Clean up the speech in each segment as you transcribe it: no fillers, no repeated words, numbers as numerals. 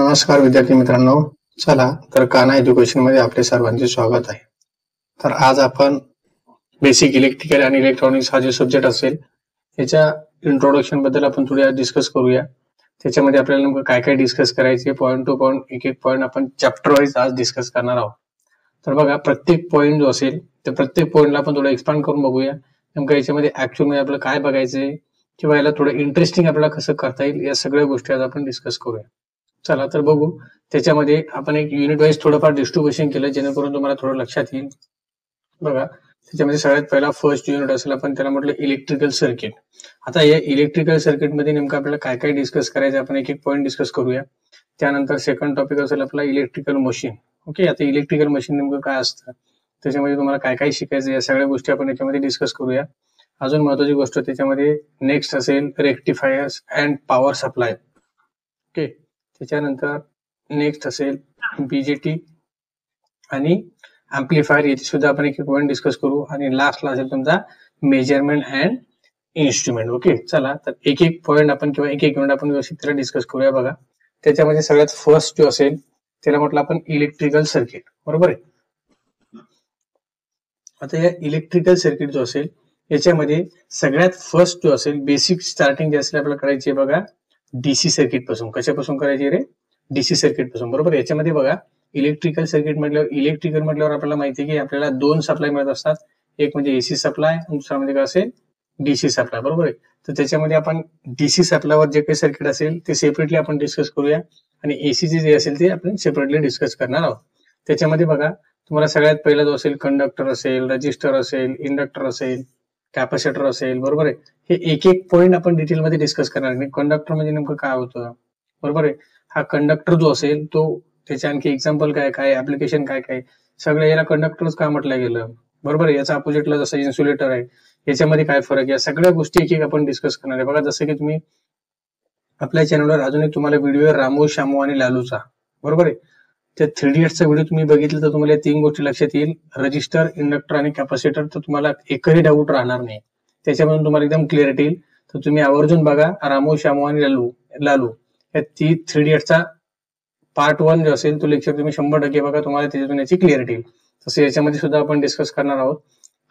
नमस्कार विद्यार्थी मित्रांनो. चला तर कान्हा एज्युकेशन मध्ये आपले सर्वांचे स्वागत आहे. तर आज आपण बेसिक इलेक्ट्रिकल आणि इलेक्ट्रॉनिक्स हा जो सब्जेक्ट असेल याच्या इंट्रोडक्शन बद्दल आपण थोडी डिस्कस करूया. त्याच्यामध्ये आपल्याला नेमकं काय काय डिस्कस करायचे, पॉइंट टू पॉइंट एक एक पॉइंट आपण चॅप्टर वाईज आज डिस्कस करणार आहोत. तर बघा, प्रत्येक पॉइंट जो असेल त्या प्रत्येक पॉइंटला आपण थोडं एक्सपांड करून बघूया. नेमकं याच्यामध्ये ऍक्च्युअल मध्ये आपल्याला काय बघायचंय किंवा याला थोडं इंटरेस्टिंग आपल्याला कसं करता येईल या सगळ्या गोष्टी आज आपण डिस्कस करूया. चला तर बघू. त्याच्यामध्ये आपण एक युनिट वाईज थोडंफार डिस्ट्रीब्युशन केलं जेणेकरून तुम्हाला थोडं लक्षात येईल. बघा, त्याच्यामध्ये सगळ्यात पहिला फर्स्ट युनिट असेल, आपण त्याला म्हटलं इलेक्ट्रिकल सर्किट. आता या इलेक्ट्रिकल सर्किट मध्ये नेमकं आपल्याला काय काय डिस्कस करायचं आपण एक एक पॉईंट डिस्कस करूया. त्यानंतर सेकंड टॉपिक असेल आपला इलेक्ट्रिकल मशीन. ओके, आता इलेक्ट्रिकल मशीन नेमकं काय असतं, त्याच्यामध्ये तुम्हाला काय काय शिकायचं या सगळ्या गोष्टी आपण याच्यामध्ये डिस्कस करूया. अजून महत्वाची गोष्ट त्याच्यामध्ये नेक्स्ट असेल rectifiers and power supply. Okay, त्याच्यानंतर नेक्स्ट असेल बीजेटी आणि अँप्लिफायर, याची सुद्धा आपण एक पॉईंट डिस्कस करू. आणि लास्टला असेल तुमचा मेजरमेंट अँड इन्स्ट्रुमेंट. ओके, चला तर एक एक पॉईंट आपण किंवा एक एक युनिट आपण व्यवस्थित त्याला डिस्कस करूया. बघा, त्याच्यामध्ये सगळ्यात फर्स्ट जो असेल त्याला म्हटलं आपण इलेक्ट्रिकल सर्किट. बरोबर आहे. आता या इलेक्ट्रिकल सर्किट जो असेल याच्यामध्ये सगळ्यात फर्स्ट जो असेल बेसिक स्टार्टिंग जे असेल आपल्याला करायची आहे बघा डीसी सर्किट पासून. कशापासून करायची रे? डीसी सर्किट पासून. बरोबर. याच्यामध्ये बघा इलेक्ट्रिकल सर्किट म्हटल्यावर आपल्याला माहिती आहे की आपल्याला दोन सप्लाय मिळत असतात. एक म्हणजे एसी सप्लाय, दुसरा म्हणजे काय असेल डीसी सप्लाय. बरोबर आहे. तर त्याच्यामध्ये आपण डीसी सप्लायवर जे काही सर्किट असेल ते सेपरेटली आपण डिस्कस करूया आणि एसीचे जे असेल ते आपण सेपरेटली डिस्कस करणार आहोत. त्याच्यामध्ये बघा तुम्हाला सगळ्यात पहिला जो असेल कंडक्टर असेल, रजिस्टर असेल, इंडक्टर असेल, कॅपॅसिटर असेल. बरोबर आहे. हे एक एक पॉईंट आपण डिटेलमध्ये डिस्कस करणार आहे. कंडक्टर म्हणजे नेमकं काय होतं. बरोबर आहे. हा कंडक्टर जो असेल तो त्याचे आणखी एक्झाम्पल काय काय, ऍप्लिकेशन काय काय, सगळं याला कंडक्टरच का म्हटलं गेलं. बरोबर आहे. याचा अपोजिटला जसं इन्सुलेटर आहे याच्यामध्ये काय फरक आहे, या सगळ्या गोष्टी एक एक आपण डिस्कस करणार आहे. बघा, जसं की तुम्ही आपल्या चॅनलवर अजून एक तुम्हाला व्हिडिओ रामू, श्यामू आणि लालूचा. बरोबर आहे. त्या 3D चा व्हिडिओ तुम्ही बघितलं तर तुम्हाला तीन गोष्टी लक्षात येईल, रजिस्टर, इंडक्टर आणि कॅपॅसिटर. तर तुम्हाला एकही डाऊट राहणार नाही, त्याच्यामधून तुम्हाला एकदम क्लिअरिटी येईल. तर तुम्ही आवर्जून बघा रामू, श्यामू आणि लालू या 3D चा पार्ट 1 जो असेल तो लेक्चर तुम्ही 100% बघा, तुम्हाला त्याच्यातून याची क्लिअरिटी येईल. तसं याच्यामध्ये सुद्धा आपण डिस्कस करणार आहोत.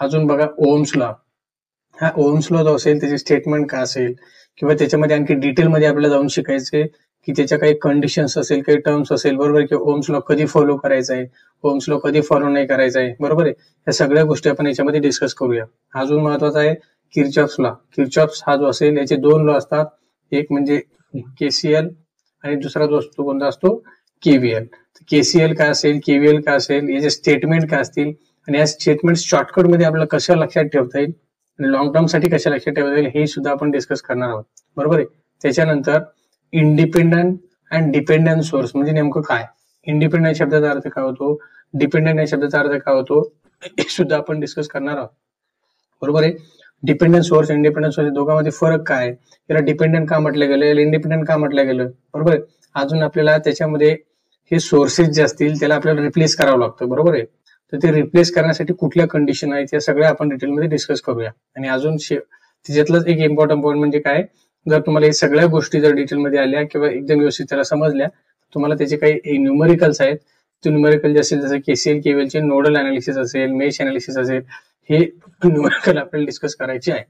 अजून बघा ओहम्स लॉ. हा ओहम्स लॉ जो असेल त्याची स्टेटमेंट काय असेल किंवा त्याच्यामध्ये आणखी डिटेलमध्ये आपल्याला जाऊन शिकायचे की त्याच्या काही कंडिशन्स असेल, काही टर्म्स असेल. बरोबर आहे. की ओहम्स लॉ कधी फॉलो करायचा आहे, ओहम्स लॉ कधी फॉलो नाही करायचा आहे. बरोबर आहे. या सगळ्या गोष्टी आपण याच्यामध्ये डिस्कस करूया. अजून महत्वाचा आहे किर्चॉफ्स लॉ. किर्चॉफ्स हा जो असेल याचे दोन लॉ असतात, एक म्हणजे केसीएल आणि दुसरा जो असतो कोणता असतो केव्हीएल. केसीएल काय असेल, केव्हीएल काय असेल, याचे स्टेटमेंट काय असतील आणि या स्टेटमेंट शॉर्टकट मध्ये आपल्याला कशा लक्षात ठेवता येईल आणि लॉंग टर्म साठी कशा लक्षात ठेवता येईल हे सुद्धा आपण डिस्कस करणार आहोत. बरोबर आहे. त्याच्यानंतर इंडिपेंडंट अँड डिपेंडंट सोर्स म्हणजे नेमकं काय, इंडिपेंडंट शब्दाचा अर्थ काय होतो, डिपेंडंट या शब्दाचा अर्थ काय होतो, हे सुद्धा आपण डिस्कस करणार आहोत. बरोबर आहे. डिपेंडंट सोर्स, इंडिपेंडंट सोर्स दोघांमध्ये फरक काय, याला डिपेंडंट का म्हटलं गेलं, याला इंडिपेंडंट का म्हटलं गेलं. बरोबर आहे. अजून आपल्याला त्याच्यामध्ये हे सोर्सेस जे असतील त्याला आपल्याला रिप्लेस करावं लागतं. बरोबर आहे. तर ते रिप्लेस करण्यासाठी कुठल्या कंडिशन आहेत या सगळ्या आपण डिटेलमध्ये डिस्कस करूया. आणि अजून त्याच्यातलंच एक इम्पॉर्टंट पॉईंट म्हणजे काय, जर तुम्हाला हे सगळ्या गोष्टी जर डिटेलमध्ये आल्या किंवा एकदम व्यवस्थित त्याला समजल्या, तुम्हाला त्याचे काही न्यूमेरिकल्स आहेत, ते न्यूमेरिकल जे असेल जसं केसीएल केव्हीएल चे नोडल अनालिसिस असेल, मेश अनालिसिस असेल, हे न्यूमेरिकल आपल्याला डिस्कस करायचे आहे.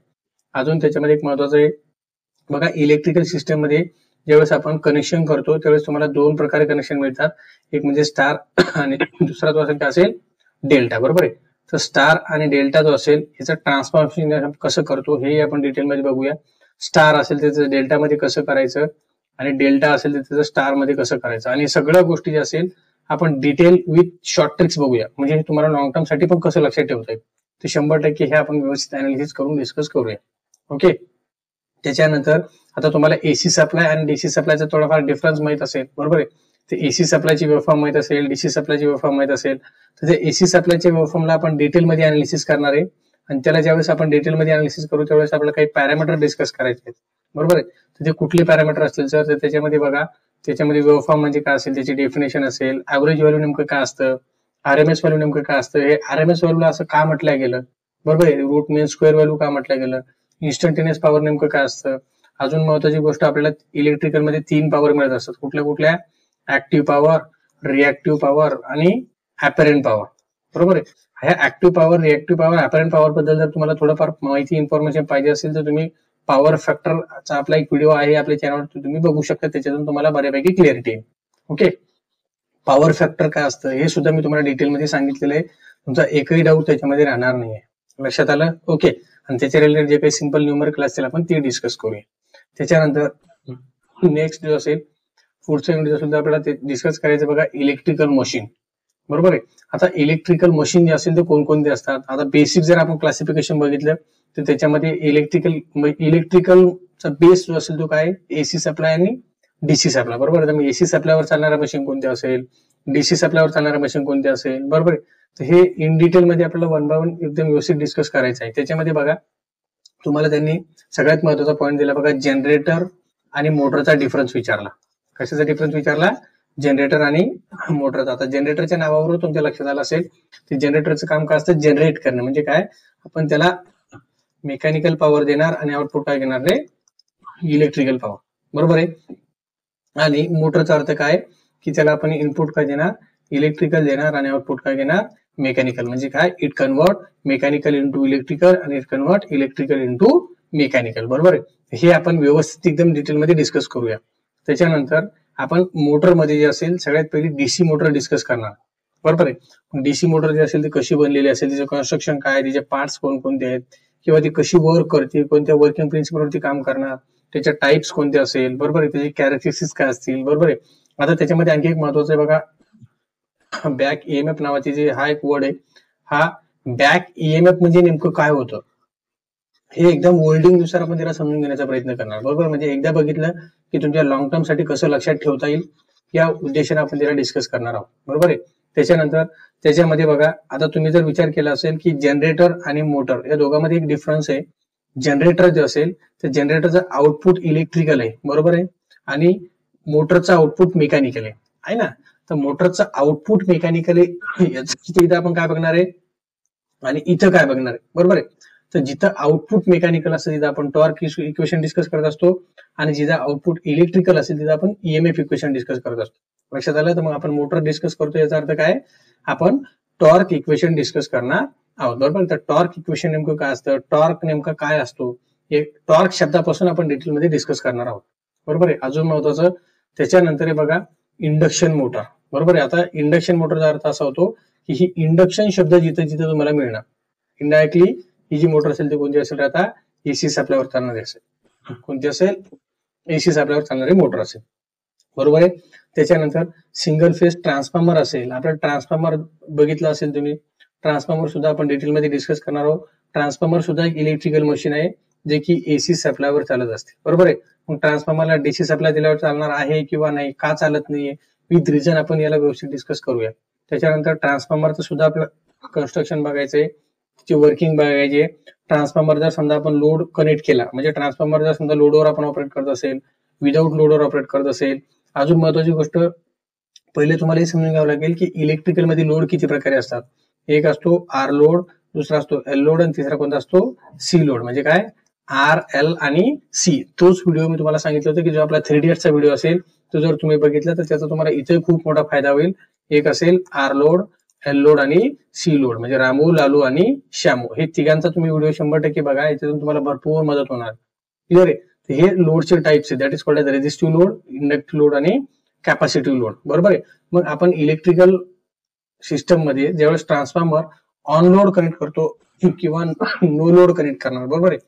अजून त्याच्यामध्ये एक महत्वाचं आहे बघा, इलेक्ट्रिकल सिस्टम मध्ये ज्यावेळेस आपण कनेक्शन करतो त्यावेळेस तुम्हाला दोन प्रकारे कनेक्शन मिळतात, एक म्हणजे स्टार आणि दुसरा जो असेल काय असेल डेल्टा. बरोबर आहे. तर स्टार आणि डेल्टा जो असेल याचं ट्रान्सफॉर्मेशन कसं करतो हे आपण डिटेलमध्ये बघूया. स्टार असेल त्याचं डेल्टा मध्ये कसं करायचं आणि डेल्टा असेल तर त्याचं स्टार मध्ये कसं करायचं, आणि सगळ्या गोष्टी ज्या असेल आपण डिटेल विथ शॉर्ट ट्रिक्स बघूया, म्हणजे तुम्हाला लॉंग टर्म साठी पण कसं लक्षात ठेवता येईल ते 100% हे आपण व्यवस्थित अनालिसिस करून डिस्कस करूया. ओके. त्याच्यानंतर आता तुम्हाला एसी सप्लाय आणि डीसी सप्लायचा थोडाफार डिफरन्स माहित असेल. बरोबर आहे. तर एसी सप्लायची वेव्हफॉर्म माहित असेल, डीसी सप्लायची वेव्हफॉर्म माहित असेल, तर ते एसी सप्लायच्या वेव्हफॉर्मला आपण डिटेलमध्ये अनालिसिस करणार आहे. आणि त्याला ज्यावेळेस आपण डिटेलमध्ये अनालिसिस करू त्यावेळेस आपल्याला काही पॅरामीटर डिस्कस करायचे आहेत. बरोबर आहे. तर ते कुठले पॅरामीटर असतील सर, तर त्याच्यामध्ये बघा त्याच्यामध्ये वेव्हफॉर्म म्हणजे काय असेल, त्याची डेफिनेशन असेल, ऍव्हरेज व्हॅल्यू नेमकं काय असतं, आरएमएस व्हॅल्यू नेमकं काय असतं, हे आरएमएस व्हॅल्यूला असं का म्हटलं गेलं. बरोबर आहे. रूट मीन स्क्वेअर व्हॅल्यू का म्हटलं गेलं, इन्स्टंटेनियस पॉवर नेमकं काय असतं. अजून महत्वाची गोष्ट, आपल्याला इलेक्ट्रिकल मध्ये 3 पॉवर मिळत असतात. कुठल्या कुठल्या, ऍक्टिव्ह पॉवर, रिएक्टिव्ह पॉवर आणि अपॅरंट पॉवर. बरोबर आहे. ह्या active power, reactive power, apparent power बद्दल जर तुम्हाला थोडंफार माहिती इन्फॉर्मेशन पाहिजे असेल तर तुम्ही पॉवर फॅक्टरचा आपला एक व्हिडिओ आहे आपल्या चॅनलवर, तुम्ही बघू शकता, त्याच्यातून तुम्हाला बऱ्यापैकी क्लिअरिटी येईल. ओके. पॉवर फॅक्टर काय असतं हे सुद्धा मी तुम्हाला डिटेलमध्ये सांगितलेलं आहे. तुमचा एकही डाऊट त्याच्यामध्ये राहणार नाहीये. लक्षात आलं? ओके. आणि त्याच्या रिलेटेड जे काही सिंपल न्यूमरिकल असतील आपण ते डिस्कस करूया. त्याच्यानंतर नेक्स्ट जो असेल पुढच्या युनिट सुद्धा आपल्याला ते डिस्कस करायचं बघा, इलेक्ट्रिकल मशीन. बरोबर आहे. आता इलेक्ट्रिकल मशीन जे असेल ते कोणकोणते असतात, आता बेसिक जर आपण क्लासिफिकेशन बघितलं तर त्याच्यामध्ये इलेक्ट्रिकलचा बेस जो असेल तो काय, एसी सप्लाय आणि डीसी सप्लाय. बरोबर आहे. तर मग एसी सप्लायवर चालणारा मशीन कोणते असेल, डीसी सप्लायवर चालणारा मशीन कोणते असेल. बरोबर आहे. तर हे इन डिटेल मध्ये आपल्याला वन बाय वन एकदम व्यवस्थित डिस्कस करायचं आहे. त्याच्यामध्ये बघा तुम्हाला त्यांनी सगळ्यात महत्वाचा पॉईंट दिला बघा, जनरेटर आणि मोटरचा डिफरन्स विचारला. कशाचा डिफरन्स विचारला, जनरेटर आणि मोटरचा. आता जनरेटरच्या नावावरून तुमच्या लक्षात आलं असेल की जनरेटरचं काम काय असतं, जनरेट करणं. म्हणजे काय, आपण त्याला मेकॅनिकल पॉवर देणार आणि आउटपुट काय घेणार रे, इलेक्ट्रिकल पॉवर. बरोबर आहे. आणि मोटरचा अर्थ काय की त्याला आपण इनपुट काय देणार, इलेक्ट्रिकल देणार आणि आउटपुट काय घेणार, मेकॅनिकल. म्हणजे काय, it convert mechanical into electrical आणि it convert electrical into mechanical. बरोबर आहे. हे आपण व्यवस्थित एकदम डिटेलमध्ये डिस्कस करूया. त्याच्यानंतर आपण मोटरमध्ये जे असेल सगळ्यात पहिली डीसी मोटर डिस्कस करणार. बरोबर आहे. डीसी मोटर जे असेल ती कशी बनलेली असेल, तिचं कन्स्ट्रक्शन काय, तिचे पार्ट्स कोणकोणते आहेत, किंवा ती कशी वर्क करते, कोणत्या वर्किंग प्रिन्सिपलवरती काम करणार, त्याच्या टाइप्स कोणते असेल. बरोबर आहे. त्याची कॅरेक्टरिस्टिक्स काय असतील. बरोबर आहे. आता त्याच्यामध्ये आणखी एक महत्वाचं आहे बघा, बॅक ईएमएफ नावाची जे हा एक वर्ड आहे, हा बॅक ईएमएफ म्हणजे नेमकं काय होतं हे एकदम वर्डिंग नुसार आपण त्याला समजून घेण्याचा प्रयत्न करणार. बरोबर. म्हणजे एकदा बघितलं की तुमच्या लॉंग टर्म साठी कसं लक्षात ठेवता येईल या उद्देशाने आपण त्याला डिस्कस करणार आहोत. बरोबर आहे. त्याच्यानंतर त्याच्यामध्ये बघा, आता तुम्ही जर विचार केला असेल की जनरेटर आणि मोटर या दोघांमध्ये एक डिफरन्स आहे. जनरेटर जे असेल तर जनरेटरचं आउटपुट इलेक्ट्रिकल आहे. बरोबर आहे. आणि मोटरचं आउटपुट मेकॅनिकल आहे ना. तर मोटरचं आउटपुट मेकॅनिकल आहे, याचं इथं आपण काय बघणार आहे आणि इथं काय बघणार आहे. बरोबर आहे. तर जिथं आउटपुट मेकॅनिकल असतं तिथं आपण टॉर्क इक्वेशन डिस्कस करत असतो आणि जिथं आउटपुट इलेक्ट्रिकल असेल तिथं आपण ईएमएफ इक्वेशन डिस्कस करत असतो. लक्षात आलं? तर मग आपण मोटर डिस्कस करतो याचा अर्थ काय, आपण टॉर्क इक्वेशन डिस्कस करणार आहोत. बरोबर. तर टॉर्क इक्वेशन नेमकं काय असतं, टॉर्क नेमका काय असतो, हे टॉर्क शब्दापासून आपण डिटेलमध्ये डिस्कस करणार आहोत. बरोबर आहे. अजून महत्वाचं त्याच्यानंतर आहे बघा, इंडक्शन मोटर. बरोबर आहे. आता इंडक्शन मोटरचा अर्थ असा होतो की ही इंडक्शन शब्द जिथं जिथं तुम्हाला मिळणार, इनडायरेक्टली ही जी मोटर असेल ती कोणती असेल, आता एसी सप्लायवर चालणारी असेल. कोणती असेल, एसी सप्लायवर चालणारी मोटर असेल. बरोबर आहे. त्याच्यानंतर सिंगल फेज ट्रान्सफॉर्मर असेल. आपला ट्रान्सफॉर्मर बघितला असेल तुम्ही, ट्रान्सफॉर्मर सुद्धा आपण डिटेलमध्ये डिस्कस करणार आहोत. ट्रान्सफॉर्मर सुद्धा एक इलेक्ट्रिकल मशीन आहे जे की एसी सप्लायवर चालत असते. बरोबर आहे. मग ट्रान्सफॉर्मरला डीसी सप्लाय दिल्यावर चालणार आहे किंवा नाही, का चालत नाहीये, विथ रिझन आपण याला व्यवस्थित डिस्कस करूया. त्याच्यानंतर ट्रान्सफॉर्मरचं सुद्धा आपलं कन्स्ट्रक्शन बघायचंय, त्याची वर्किंग बघायची. ट्रान्सफॉर्मर जर समजा आपण लोड कनेक्ट केला, म्हणजे ट्रान्सफॉर्मर जर समजा लोडवर आपण ऑपरेट करत असेल, विदाऊट लोडवर ऑपरेट करत असेल. अजून महत्वाची गोष्ट पहिले तुम्हाला हे समजून घ्यावं लागेल की इलेक्ट्रिकल मध्ये लोड किती प्रकारे असतात. एक असतो आर लोड, दुसरा असतो एल लोड आणि तिसरा कोणता असतो, सी लोड. म्हणजे काय, आर, एल आणि सी. तोच व्हिडिओ मी तुम्हाला सांगितलं होतं की जो आपला 3 इयर्सचा व्हिडिओ असेल तो जर तुम्ही बघितला तर त्याचा तुम्हाला इथे खूप मोठा फायदा होईल. एक असेल आर लोड, एल लोड आणि सी लोड. म्हणजे रामू, लालू आणि श्यामू हे तिघांचा तुम्ही व्हिडिओ 100% बघा, याच्यातून तुम्हाला भरपूर मदत होणार. क्लिअर आहे. हे लोडचे टाइप्स आहेत, that is called as resistive load, inductive load आणि कॅपॅसिटिव्ह लोड. बरोबर आहे. मग आपण इलेक्ट्रिकल सिस्टम मध्ये ज्यावेळेस ट्रान्सफॉर्मर ऑन लोड कनेक्ट करतो किंवा नो लोड कनेक्ट करणार. बरोबर आहे.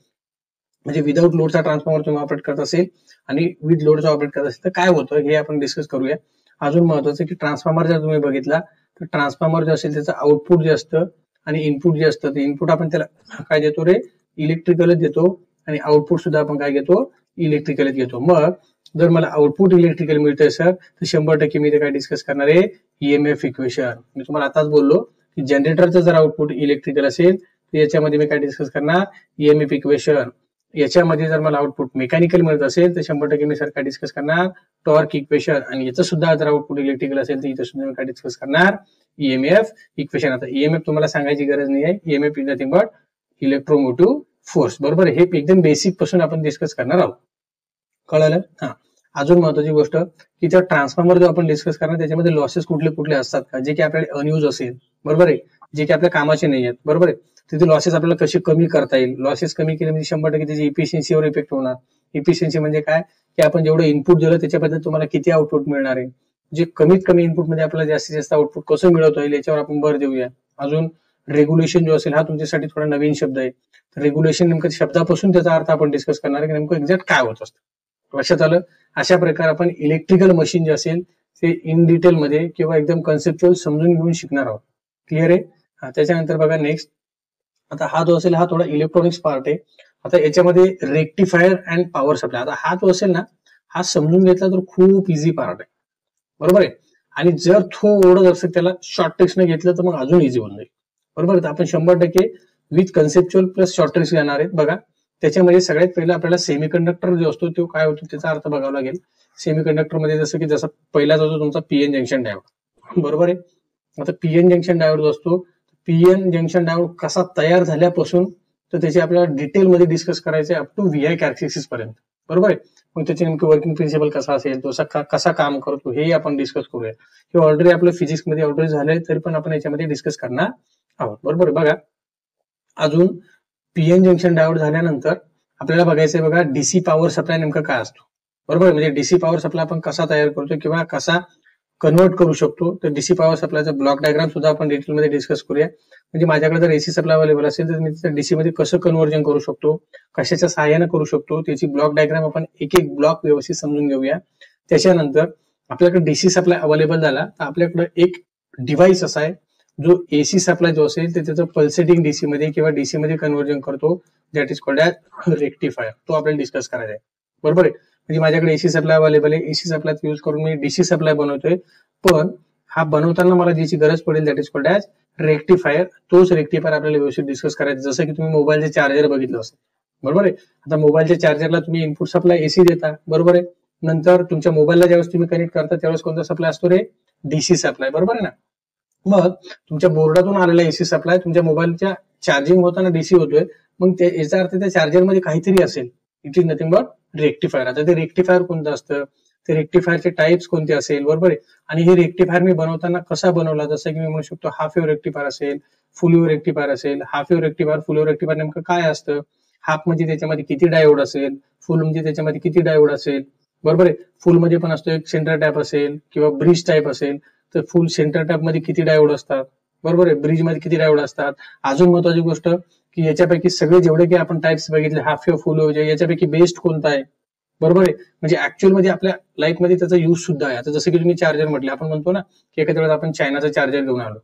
म्हणजे विदाऊट लोडचा ट्रान्सफॉर्मर तुम्ही ऑपरेट करत असेल आणि विथ लोडचा ऑपरेट करत असेल तर काय होतं हे आपण डिस्कस करूया. अजून महत्वाचं की ट्रान्सफॉर्मर जर तुम्ही बघितला तर ट्रान्सफॉर्मर जे असेल त्याचं आउटपुट जे असतं आणि इनपुट जे असतं, ते इनपुट आपण त्याला काय देतो रे, इलेक्ट्रिकलच देतो आणि आउटपुट सुद्धा आपण काय घेतो, इलेक्ट्रिकलच घेतो. मग जर मला आउटपुट इलेक्ट्रिकल मिळतंय सर तर 100% मी ते काय डिस्कस करणार आहे, ईएमएफ इक्वेशन. मी तुम्हाला आताच बोललो की जनरेटरचं जर आउटपुट इलेक्ट्रिकल असेल तर याच्यामध्ये मी काय डिस्कस करणार, ईएमएफ इक्वेशन. याच्यामध्ये जर मला आउटपुट मेकॅनिकल मिळत असेल तर 100% मी सर काय डिस्कस करणार, टॉर्क इक्वेशन. आणि याचं सुद्धा जर आउटपुट इलेक्ट्रिकल असेल तर इथं सुद्धा मी काय डिस्कस करणार, ईएमएफ इक्वेशन. आता ईएमएफ तुम्हाला सांगायची गरज नाही आहे, EMF is nothing but electromotive force. बरोबर. हे एकदम बेसिक पासून आपण डिस्कस करणार आहोत. कळालं? हा. अजून महत्वाची गोष्ट की त्या ट्रान्सफॉर्मर जो आपण डिस्कस करणार त्याच्यामध्ये लॉसेस कुठले कुठले असतात का, जे की आपल्याला अनयूज असेल, बरोबर आहे, जे की आपल्या कामाचे नाही आहेत, बरोबर आहे, तिथे लॉसेस आपल्याला कसे कमी करता येईल. लॉसेस कमी केले म्हणजे 100% त्याची इफिशियन्सीवर इफेक्ट होणार. इफिशियन्सी म्हणजे काय, की आपण जेवढं इनपुट दिलं त्याच्याबद्दल तुम्हाला किती आउटपुट मिळणार आहे, जे कमीत कमी इनपुट मध्ये आपल्याला जास्तीत जास्त आउटपुट कसं मिळवता येईल याच्यावर आपण भर देऊया. अजून रेग्युलेशन जो असेल हा तुमच्यासाठी थोडा नवीन शब्द आहे. रेग्युलेशन नेमकं शब्दापासून त्याचा अर्थ आपण डिस्कस करणार आहे की नेमकं एक्झॅक्ट काय होत असतं. लक्षात आलं. अशा प्रकारे आपण इलेक्ट्रिकल मशीन जे असेल ते इन डिटेल मध्ये किंवा एकदम कन्सेप्च्युअल समजून घेऊन शिकणार आहोत. क्लिअर आहे. त्याच्यानंतर बघा नेक्स्ट, आता हा जो असेल हा थोडा इलेक्ट्रॉनिक्स पार्ट आहे. आता याच्यामध्ये रेक्टिफायर अँड पॉवर सप्लाय, आता हा जो असेल ना हा समजून घेतला तर खूप इझी पार्ट आहे, बरोबर आहे. आणि जर थोडं असेल त्याला शॉर्ट ट्रिक्स न घेतलं तर मग अजून इझी होऊन जाईल, बरोबर आहे. आपण 100% with conceptual plus short tricks घेणार आहेत. बघा त्याच्यामध्ये सगळ्यात पहिलं आपल्याला सेमीकंडक्टर जो असतो तो काय होतो त्याचा अर्थ बघावा लागेल. सेमीकंडक्टर मध्ये जसं पहिला जो तुमचा पीएन जंक्शन डायोड, बरोबर आहे. आता पीएन जंक्शन डायोड जो असतो, पीएन जंक्शन डायोड कसा तयार झाल्यापासून तर त्याची आपल्याला डिटेलमध्ये डिस्कस करायचं आहे अप टू व्हीआय कॅरेक्टरिस्टिक्स पर्यंत, बरोबर आहे. मग त्याचे नेमकं वर्किंग प्रिन्सिपल कसा असेल, तो कसा काम करतो हे आपण डिस्कस करूया. हे ऑलरेडी आपलं फिजिक्स मध्ये ऑलरेडी झालंय तरी पण आपण याच्यामध्ये डिस्कस करणार आहोत, बरोबर आहे. बघा अजून पीएन जंक्शन डायोड झाल्यानंतर आपल्याला बघायचंय बघा डीसी पॉवर सप्लाय नेमका काय असतो, बरोबर. म्हणजे डीसी पॉवर सप्लाय आपण कसा तयार करतो किंवा कसा कन्वर्ट करू शकतो, तर डीसी पॉवर सप्लायचा ब्लॉक डायग्राम सुद्धा आपण डिटेलमध्ये डिस्कस करूया. म्हणजे माझ्याकडे जर एसी सप्लाय अवेलेबल असेल तर मी डीसी मध्ये कसं कन्व्हर्जन करू शकतो, कशाच्या सहाय्याने करू शकतो, त्याची ब्लॉक डायग्राम आपण एक एक ब्लॉक व्यवस्थित समजून घेऊया. त्याच्यानंतर आपल्याकडे डीसी सप्लाय अवेलेबल झाला तर आपल्याकडे एक डिव्हाइस असा आहे जो एसी सप्लाय जो असेल ते त्याचं पल्सेटिंग डीसी मध्ये किंवा डीसी मध्ये कन्व्हर्जन करतो, that is called as rectifier. तो आपल्याला डिस्कस करायचा आहे, बरोबर आहे. म्हणजे माझ्याकडे एसी सप्लाय अवेलेबल आहे, एसी सप्लाय यूज करून मी डीसी सप्लाय बनवतोय, पण हा बनवताना मला ज्याची गरज पडेल that is called as rectifier. तोच रेक्टिफायर आपल्याला व्यवस्थित डिस्कस करायचा. जसं की तुम्ही मोबाईलचे चार्जर बघितलं असेल, बरोबर आहे. आता मोबाईलच्या चार्जरला तुम्ही इनपुट सप्लाय एसी देता, बरोबर आहे. नंतर तुमच्या मोबाईलला ज्यावेळेस तुम्ही कनेक्ट करता त्यावेळेस कोणता सप्लाय असतो रे, डीसी सप्लाय, बरोबर आहे ना. मग तुमच्या बोर्डातून आलेला एसी सप्लाय तुमच्या मोबाईलच्या चार्जिंग होताना डीसी होतोय, मग याचा अर्थ त्या चार्जरमध्ये काहीतरी असेल, it is nothing but rectifier. आता ते रेक्टिफायर कोणतं असतं, ते रेक्टिफायरचे टाइप्स कोणते असेल, बरोबर आहे. आणि हे रेक्टिफायर मी बनवताना कसा बनवला, जसं की मी म्हणू शकतो हाफ वेव्ह रेक्टिफायर असेल, फुल वेव्ह रेक्टिफायर असेल. हाफ वेव्ह रेक्टिफायर, फुल वेव्ह रेक्टिफायर नेमकं काय असतं, हाफ म्हणजे त्याच्यामध्ये किती डायोड असेल, फुल म्हणजे त्याच्यामध्ये किती डायोड असेल, बरोबर आहे. फुल मध्ये पण असतो एक सेंटर टाईप असेल किंवा ब्रिज टाईप असेल, तर फुल सेंटर टाईप मध्ये किती डायोड असतात, बरोबर आहे. ब्रिज मध्ये किती डायोड असतात. अजून महत्वाची गोष्ट की याच्यापैकी सगळे जेवढे की आपण टाइप्स बघितले हाफ वेव्ह, फुल वेव्ह, याच्यापैकी बेस्ट कोणता आहे, बरोबर आहे. म्हणजे ऍक्च्युअल मध्ये आपल्या लाईफ मध्ये त्याचा यूज सुद्धा आहे. आता जसं की तुम्ही चार्जर म्हटले, आपण म्हणतो ना की एखाद्या वेळेस आपण चायनाचा चार्जर घेऊन आलो,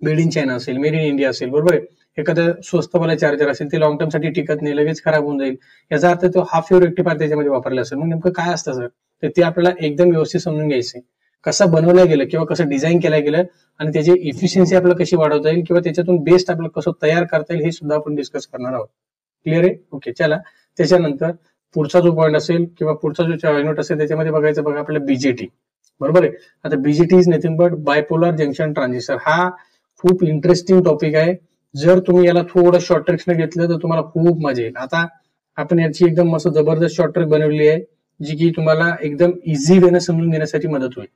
मेड इन चायना असेल, मेड इन इंडिया असेल, बरोबर आहे. एखादं स्वस्तवाला चार्जर असेल ते लॉंग टर्म साठी टिकत नाही, लगेच खराब होऊन जाईल, याचा अर्थ तो हाफ वेव्ह रेक्टिफायर त्याच्यामध्ये वापरला असेल. मग नेमकं काय असतं सर, तर ते आपल्याला एकदम व्यवस्थित समजून घ्यायचं, कसं बनवलं गेलं किंवा कसं डिझाईन केलं गेलं आणि त्याची इफिशियन्सी आपल्याला कशी वाढवता येईल किंवा त्याच्यातून बेस्ट आपल्याला कसं तयार करता येईल हे सुद्धा आपण डिस्कस करणार आहोत. क्लिअर आहे. ओके चला. त्याच्यानंतर पुढचा जो पॉईंट असेल किंवा पुढचा जो युनिट असेल त्याच्यामध्ये बघायचं बघा आपल्याला बीजेटी, बरोबर आहे. आता BJT is nothing but bipolar junction transistor. हा खूप इंटरेस्टिंग टॉपिक आहे. जर तुम्ही याला थोडं शॉर्ट ट्रिक्सने घेतलं तर तुम्हाला खूप मजा येईल. आता आपण याची एकदम मस्त जबरदस्त शॉर्ट ट्रिक बनवली आहे जी की तुम्हाला एकदम इझी वेने समजून घेण्यासाठी मदत होईल.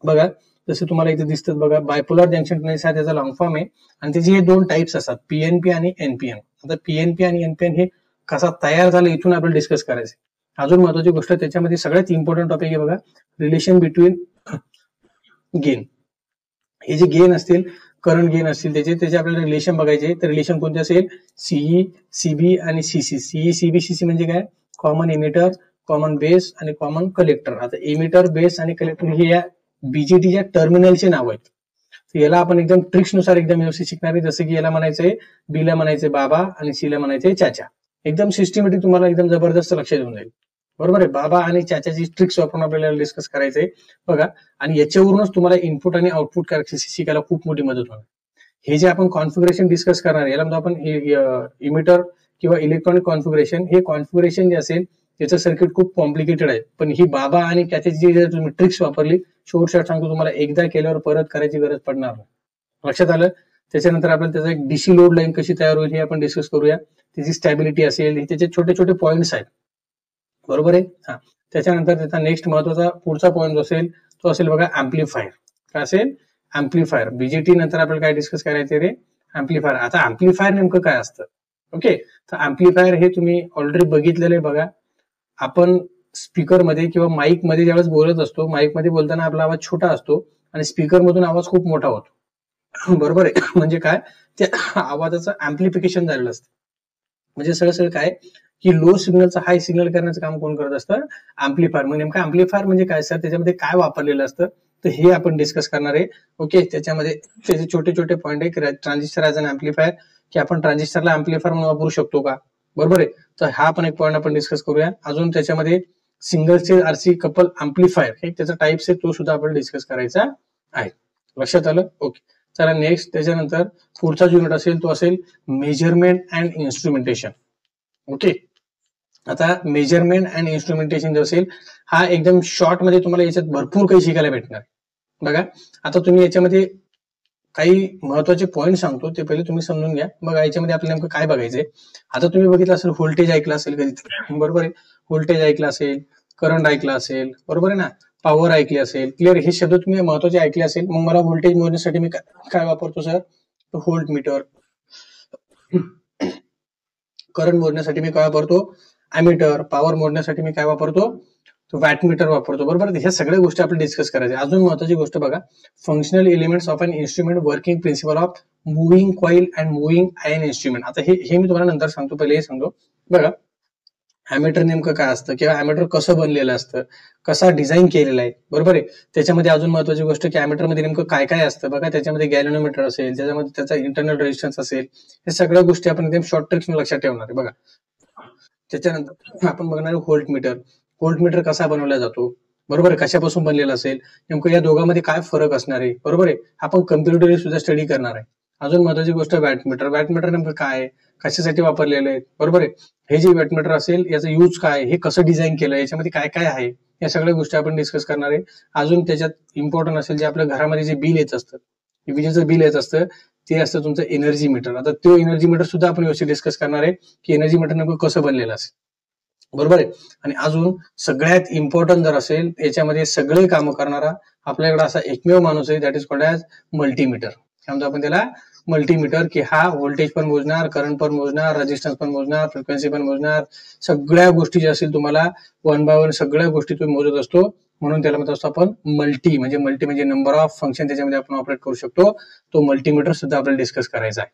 बघा जसे तुम्हाला इथे दिसतात बघा, बायपोलर जंक्शन ट्रान्झिस्टर हा त्याचा लॉंग फॉर्म आहे आणि त्याचे हे दोन टाइप्स असतात, पीएनपी आणि एनपीएन. आता पीएनपी आणि एनपीएन हे कसा तयार झाला इथून आपण डिस्कस करायचं. अजून महत्वाची गोष्ट त्याच्यामध्ये सगळ्यात इम्पॉर्टंट टॉपिक आहे बघा, रिलेशन बिटवीन गेन. हे जे गेन असतील, करंट गेन असतील त्याचे आपल्याला रिलेशन बघायचे. तर रिलेशन कोणते असेल, सीई, सीबी आणि सीसी. सीई, सीबी, सीसी म्हणजे काय, कॉमन इमिटर, कॉमन बेस आणि कॉमन कलेक्टर. आता इमिटर, बेस आणि कलेक्टर हे या बीजेटीच्या टर्मिनलचे नाव आहेत. याला आपण एकदम ट्रिक्स नुसार एकदम व्यवस्थित शिकणार आहे. जसं की याला म्हणायचंय, बी ला म्हणायचंय बाबा आणि सी ला म्हणायचंय चाचा. एकदम सिस्टमॅटिक तुम्हाला एकदम जबरदस्त लक्ष देऊन जाईल, बरोबर आहे. बाबा आणि चाचाची ट्रिक्स वापरून आपल्याला डिस्कस करायचंय बघा. आणि याच्यावरूनच तुम्हाला इनपुट आणि आउटपुट कॅरेक्टरिस्टिक्स शिकायला खूप मोठी मदत होणार. हे जे आपण कॉन्फिगरेशन डिस्कस करणार आहे याला म्हणतो आपण इमिटर किंवा इलेक्ट्रॉनिक कॉन्फिगरेशन. हे कॉन्फिगरेशन जे असेल त्याचं सर्किट खूप कॉम्प्लिकेटेड आहे, पण ही बाबा आणि त्याची जी तुम्ही ट्रिक्स वापरली, शॉर्ट सांगतो तुम्हाला, एकदा केल्यावर परत करायची गरज पडणार नाही. लक्षात आलं. त्याच्यानंतर आपण त्याचा एक डीसी लोड लाईन कशी तयार होईल हे आपण डिस्कस करूया. त्याची स्टॅबिलिटी असेल, त्याचे छोटे छोटे पॉईंट्स आहेत, बरोबर आहे. हा त्याच्यानंतर त्याचा नेक्स्ट महत्वाचा पुढचा पॉईंट जो असेल तो असेल बघा ऍम्प्लिफायर. काय असेल? ऍम्प्लिफायर. बीजेटी नंतर आपल्याला काय डिस्कस करायचे रे? ऍम्प्लिफायर. आता ऍम्प्लिफायर नेमकं काय असतं? ओके, तर ऍम्प्लिफायर हे तुम्ही ऑलरेडी बघितलेलं आहे बघा. आपण स्पीकर मध्ये किंवा माईक मध्ये ज्यावेळेस बोलत असतो, माईक मध्ये बोलताना आपला आवाज छोटा असतो आणि स्पीकर मधून आवाज खूप मोठा होतो. बरोबर आहे? म्हणजे काय, त्या आवाजाचं ऍम्प्लिफिकेशन झालेलं असतं. म्हणजे सरळ काय की लो सिग्नलचं हाय सिग्नल करण्याचं काम कोण करत असतं? ऍम्प्लिफायर. मग नेमकं ऍम्प्लिफायर म्हणजे काय सर, त्याच्यामध्ये काय वापरलेलं असतं, तर हे आपण डिस्कस करणार आहे. ओके, त्याच्यामध्ये त्याचे छोटे छोटे पॉईंट आहे. ट्रान्झिस्टर ऍज अन ऍम्प्लिफायर, की आपण ट्रान्झिस्टरला ऍम्प्लिफायर म्हणून वापरू शकतो का? बरोबर आहे, तर हा पण एक पॉईंट आपण डिस्कस करूया. अजून त्याच्यामध्ये single stage RC couple amplifier हे त्याचा टाइप्स आहे, तो सुद्धा आपण डिस्कस करायचा आहे. लक्षात आलं? ओके, चला नेक्स्ट. त्याच्यानंतर पुढचा जो युनिट असेल तो असेल मेजरमेंट अँड इन्स्ट्रुमेंटेशन. ओके, आता मेजरमेंट अँड इन्स्ट्रुमेंटेशन जो असेल हा एकदम शॉर्ट मध्ये तुम्हाला याच्यात भरपूर काही शिकायला भेटणार. बघा, आता तुम्ही याच्यामध्ये काही महत्वाचे पॉईंट सांगतो, ते पहिले तुम्ही समजून घ्या. बघा, याच्यामध्ये आपल्याला नेमकं काय बघायचंय. आता तुम्ही बघितलं असेल व्होल्टेज ऐकलं असेल कधी, बरोबर आहे? व्होल्टेज ऐकलं असेल, करंट ऐकलं असेल, बरोबर आहे ना? पॉवर ऐकली असेल. क्लिअर? हे शब्द तुम्ही महत्वाचे ऐकले असेल. मग मला व्होल्टेज मोजण्यासाठी मी काय वापरतो सर? Volt meter. करंट मोजण्यासाठी मी काय वापरतो? अॅमीटर. पॉवर मोजण्यासाठी मी काय वापरतो? तो वॅट मीटर वापरतो. बरोबर, ह्या सगळ्या गोष्टी आपण डिस्कस करायच्या. अजून महत्वाची गोष्ट बघा, functional elements of an instrument, working principle of moving coil and moving iron instrument. आता हे मी तुम्हाला नंतर सांगतो, पहिले हे सांगतो. बघा, अॅमीटर नेमकं काय असतं किंवा अॅमीटर कसं बनलेलं असतं, कसा डिझाईन केलेला आहे. बरोबर आहे, त्याच्यामध्ये अजून महत्वाची गोष्ट की अॅमीटर मध्ये नेमकं काय काय असतं. बघा, त्याच्यामध्ये गॅल्व्हनोमीटर असेल, त्याच्यामध्ये त्याचा इंटरनल रेजिस्टन्स असेल, हे सगळ्या गोष्टी आपण एकदम शॉर्ट ट्रिक्स लक्षात ठेवणार आहे. बघा, त्याच्यानंतर आपण बघणार व्होल्ट मीटर. व्होल्ट मीटर कसा बनवला जातो, बरोबर आहे, कशापासून बनलेला असेल, नेमकं या दोघांमध्ये काय फरक असणार आहे. बरोबर आहे, आपण कम्प्युटरली सुद्धा स्टडी करणार आहे. अजून महत्वाची गोष्ट वॅट मीटर. वॅट मीटर नेमकं काय आहे, कशासाठी वापरलेलं आहे. बरोबर आहे, हे जे वॅट मीटर असेल याचा यूज काय, हे कसं डिझाईन केलं, याच्यामध्ये काय काय आहे, या सगळ्या गोष्टी आपण डिस्कस करणार आहे. अजून त्याच्यात इम्पॉर्टंट असेल जे आपल्या घरामध्ये जे बिल येत असतं, विजेचं बिल येत असतं, ते असतं तुमचं एनर्जी मीटर. आता तो एनर्जी मीटर सुद्धा आपण व्यवस्थित डिस्कस करणार आहे की एनर्जी मीटर नेमकं कसं बनलेलं असेल. बरोबर आहे, आणि अजून सगळ्यात इम्पॉर्टंट जर असेल याच्यामध्ये सगळे कामं करणारा आपल्याकडे असा एकमेव माणूस आहे, that is called as multimeter. त्यामुळे आपण त्याला मल्टीमीटर, की हा व्होल्टेज पण मोजणार, करंट पण मोजणार, रेजिस्टन्स पण मोजणार, फ्रिक्वेन्सी पण मोजणार, सगळ्या गोष्टी ज्या असतील तुम्हाला वन बाय वन सगळ्या गोष्टी तुम्ही मोजत असतो. म्हणून त्याला म्हणतो असतो आपण मल्टी म्हणजे नंबर ऑफ फंक्शन त्याच्यामध्ये आपण ऑपरेट करू शकतो. तो मल्टीमीटर सुद्धा आपल्याला डिस्कस करायचा आहे.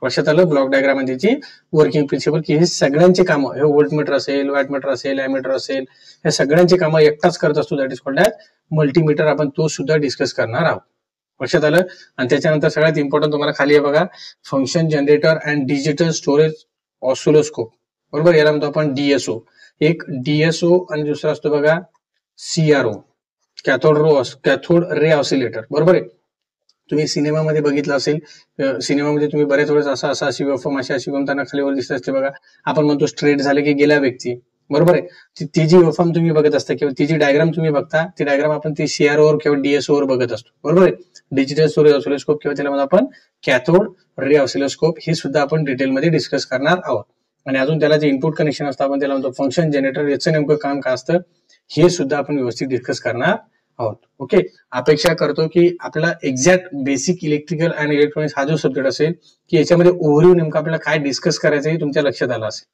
लक्षात आलं? ब्लॉक डायग्राम मध्ये त्याची वर्किंग प्रिन्सिपल, की हे सगळ्यांचे कामं, हे व्होल्ट मीटर असेल, वॅट मीटर असेल, अॅमीटर असेल, हे सगळ्यांचे कामं एकटाच करत असतो, that is called as multimeter. आपण तो सुद्धा डिस्कस करणार आहोत. लक्षात आलं? आणि त्याच्यानंतर सगळ्यात इम्पॉर्टंट तुम्हाला खाली आहे बघा, function generator and digital storage oscilloscope. बरोबर, याला म्हणतो आपण डीएसओ. एक डीएसओ आणि दुसरा असतो बघा सीआरओ, कॅथोड रे ऑसिलेटर. बरोबर आहे, तुम्ही सिनेमामध्ये बघितलं असेल, सिनेमामध्ये तुम्ही बऱ्याच वेळेस अशी वेव्हफॉर्म अशी त्यांना खालीवर दिसत असते बघा. आपण म्हणतो स्ट्रेट झाले की गेला व्यक्ती. बरोबर आहे, ती जी वेव्हफॉर्म तुम्ही बघत असता किंवा ती जी डायग्राम तुम्ही बघता, ती डायग्राम आपण ती सीआरओ किंवा डीएसओ वर बघत असतो. बरोबर आहे, डिजिटल स्टोरेज ऑसिलोस्कोप किंवा त्याला म्हणतो आपण कॅथोड रे ऑसिलोस्कोप. हे सुद्धा आपण डिटेलमध्ये डिस्कस करणार आहोत. आणि अजून त्याला जे इनपुट कनेक्शन असतं आपण त्याला म्हणतो फंक्शन जनरेटर. याचं नेमकं काम काय असतं हे सुद्धा आपण व्यवस्थित डिस्कस करणार आहोत. ओके, अपेक्षा करतो की आपल्याला exact basic electrical and electronics हा जो सब्जेक्ट असेल की याच्यामध्ये ओव्हरव्ह्यू नेमकं आपल्याला काय डिस्कस करायचं हे तुमच्या लक्षात आलं असेल.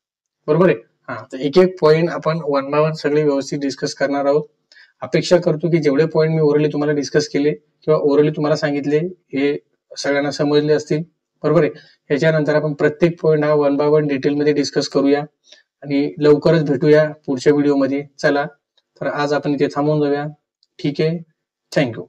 बरोबर आहे, हा, तर एक एक पॉईंट आपण वन बाय वन सगळे व्यवस्थित डिस्कस करणार आहोत. अपेक्षा करतो की जेवढे पॉईंट मी ओव्हरली तुम्हाला डिस्कस केले किंवा ओव्हरली तुम्हाला सांगितले हे सगळ्यांना समजले असतील. बरोबर आहे, ह्याच्यानंतर आपण प्रत्येक पॉईंट हा वन बाय वन डिटेलमध्ये डिस्कस करूया आणि लवकरच भेटूया पुढच्या व्हिडिओमध्ये. चला, तर आज आपण इथे थांबून जाऊया. ठीक आहे, थँक्यू.